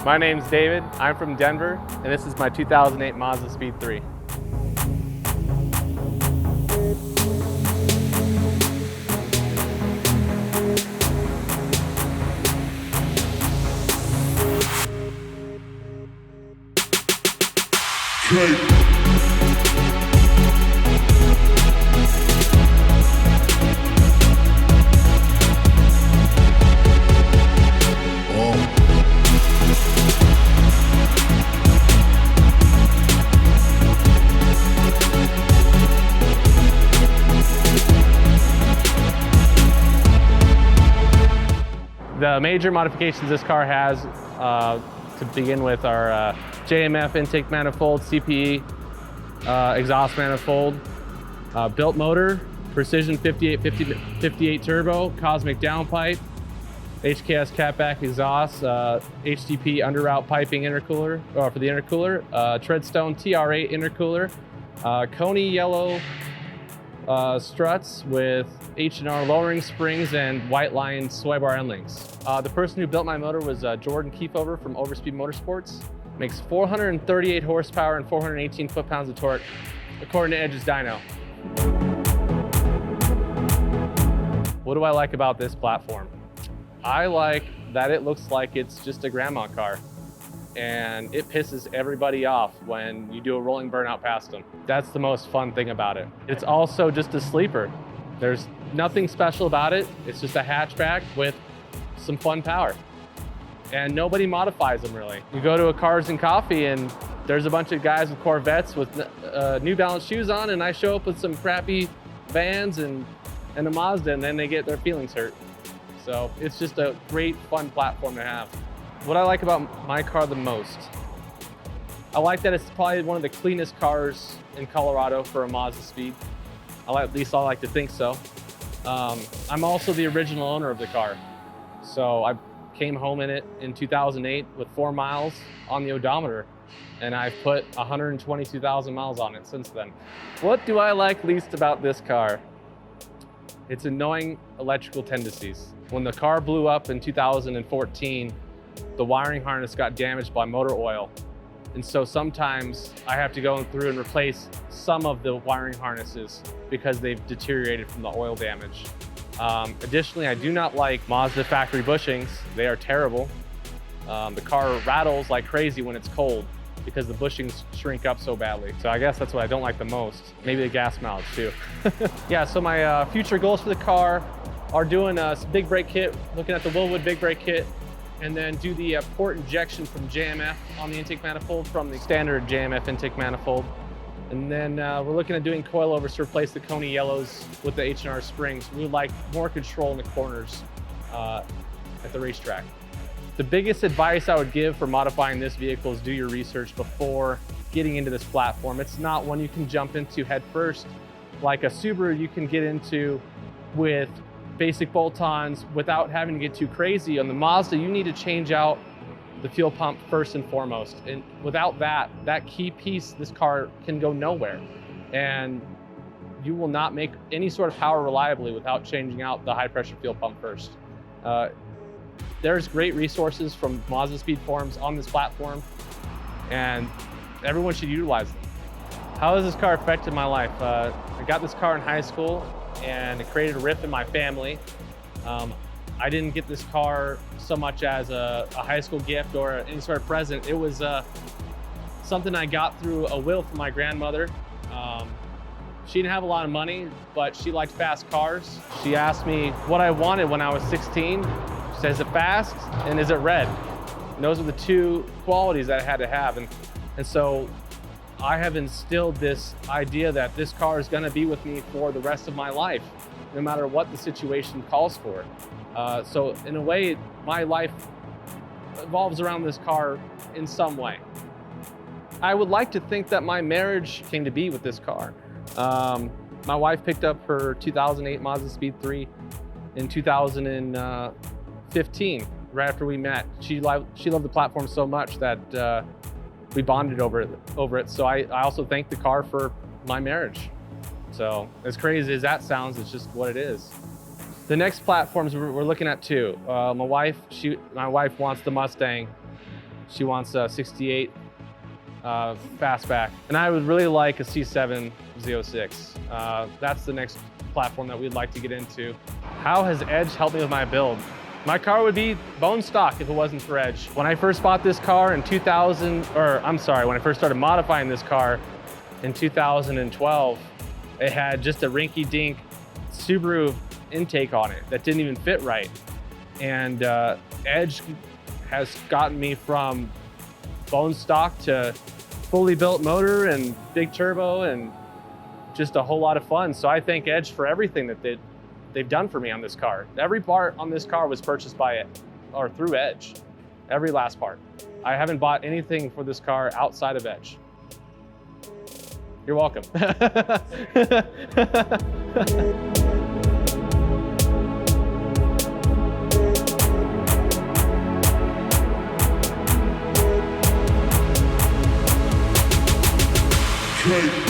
My name's David, I'm from Denver, and this is my 2008 MAZDASPEED 3. The major modifications this car has, to begin with, are JMF intake manifold, CPE exhaust manifold, built motor, precision 58 turbo, cosmic downpipe, HKS catback exhaust, HDP under-route piping intercooler, or for the intercooler, Treadstone TR8 intercooler, Coney yellow struts with H&R lowering springs and white line sway bar end links. The person who built my motor was Jordan Kiefover from Overspeed Motorsports. Makes 438 horsepower and 418 foot-pounds of torque, according to Edge's dyno. What do I like about this platform? I like that it looks like it's just a grandma car, and it pisses everybody off when you do a rolling burnout past them. That's the most fun thing about it. It's also just a sleeper. There's nothing special about it. It's just a hatchback with some fun power. And nobody modifies them really. You go to a Cars and Coffee and there's a bunch of guys with Corvettes with New Balance shoes on, and I show up with some crappy Vans and a Mazda, and then they get their feelings hurt. So it's just a great fun platform to have. What I like about my car the most, I like that it's probably one of the cleanest cars in Colorado for a MAZDASPEED. At least I like to think so. I'm also the original owner of the car. So I came home in it in 2008 with 4 miles on the odometer, and I've put 122,000 miles on it since then. What do I like least about this car? Its annoying electrical tendencies. When the car blew up in 2014, the wiring harness got damaged by motor oil. And so sometimes I have to go through and replace some of the wiring harnesses because they've deteriorated from the oil damage. Additionally, I do not like Mazda factory bushings. They are terrible. The car rattles like crazy when it's cold because the bushings shrink up so badly. So I guess that's what I don't like the most. Maybe the gas mileage too. Yeah, so my future goals for the car are doing a big brake kit, looking at the Willwood big brake kit, and then do the port injection from JMF on the intake manifold from the standard JMF intake manifold. And then we're looking at doing coilovers to replace the Coney yellows with the H&R springs. We would like more control in the corners at the racetrack. The biggest advice I would give for modifying this vehicle is do your research before getting into this platform. It's not one you can jump into head first. Like a Subaru you can get into with basic bolt-ons without having to get too crazy. On the Mazda, you need to change out the fuel pump first and foremost. And without that key piece, this car can go nowhere. And you will not make any sort of power reliably without changing out the high pressure fuel pump first. There's great resources from MAZDASPEED forums on this platform, and everyone should utilize them. How has this car affected my life? I got this car in high school, and it created a rift in my family. I didn't get this car so much as a high school gift or any sort of present. It was something I got through a will from my grandmother. She didn't have a lot of money, but she liked fast cars. She asked me what I wanted when I was 16. She said, is it fast and is it red? And those are the two qualities that I had to have. And so I have instilled this idea that this car is gonna be with me for the rest of my life, no matter what the situation calls for. So in a way, my life revolves around this car in some way. I would like to think that my marriage came to be with this car. My wife picked up her 2008 MAZDASPEED 3 in 2015, right after we met. She loved the platform so much that we bonded over it. So I also thank the car for my marriage. So as crazy as that sounds, it's just what it is. The next platforms we're looking at too. My wife wants the Mustang She wants a 68 fastback. And I would really like a C7 Z06. That's the next platform that we'd like to get into. How has Edge helped me with my build? My car would be bone stock if it wasn't for Edge. When I first bought this car in when I first started modifying this car in 2012, it had just a rinky-dink Subaru intake on it that didn't even fit right. And Edge has gotten me from bone stock to fully built motor and big turbo and just a whole lot of fun. So I thank Edge for everything that they've done for me on this car. Every part on this car was purchased by it or through Edge. Every last part. I haven't bought anything for this car outside of Edge. You're welcome. Right.